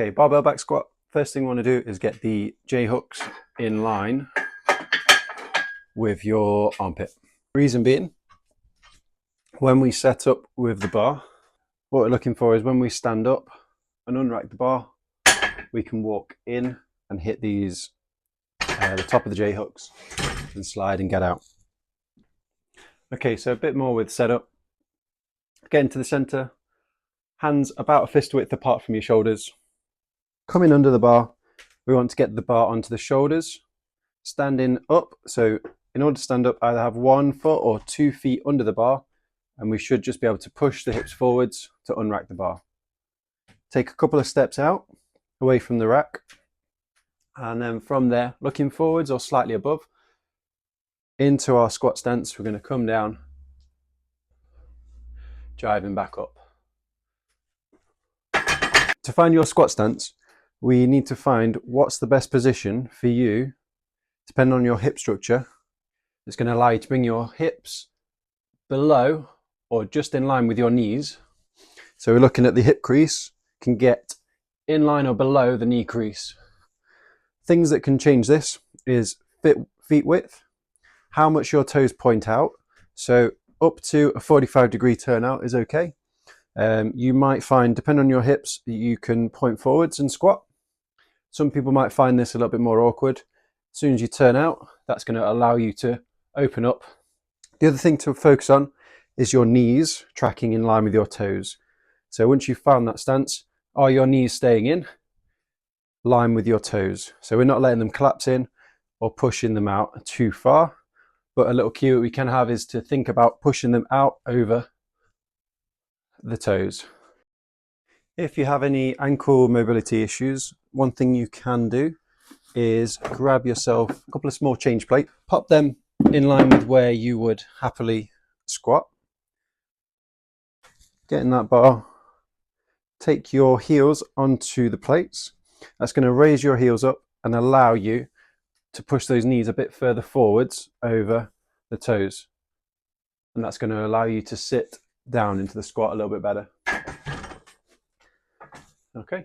Okay, barbell back squat. First thing you want to do is get the J hooks in line with your armpit. Reason being, when we set up with the bar, what we're looking for is when we stand up and unrack the bar, we can walk in and hit these, the top of the J hooks, and slide and get out. Okay, so a bit more with setup. Get into the center, hands about a fist width apart from your shoulders. Coming under the bar, we want to get the bar onto the shoulders, standing up. So in order to stand up, either have 1 foot or 2 feet under the bar, and we should just be able to push the hips forwards to unrack the bar. Take a couple of steps out, away from the rack, and then from there, looking forwards or slightly above, into our squat stance. We're going to come down, driving back up. To find your squat stance, we need to find what's the best position for you, depending on your hip structure. It's going to allow you to bring your hips below or just in line with your knees. So we're looking at the hip crease, can get in line or below the knee crease. Things that can change this is feet width, how much your toes point out. So up to a 45-degree turnout is okay. You might find, depending on your hips, you can point forwards and squat. Some people might find this a little bit more awkward. As soon as you turn out, that's going to allow you to open up. The other thing to focus on is your knees tracking in line with your toes. So once you've found that stance, are your knees staying in line with your toes? So we're not letting them collapse in or pushing them out too far. But a little cue that we can have is to think about pushing them out over the toes. If you have any ankle mobility issues, one thing you can do is grab yourself a couple of small change plates, pop them in line with where you would happily squat. Get in that bar, take your heels onto the plates. That's going to raise your heels up and allow you to push those knees a bit further forwards over the toes. And that's going to allow you to sit down into the squat a little bit better. Okay.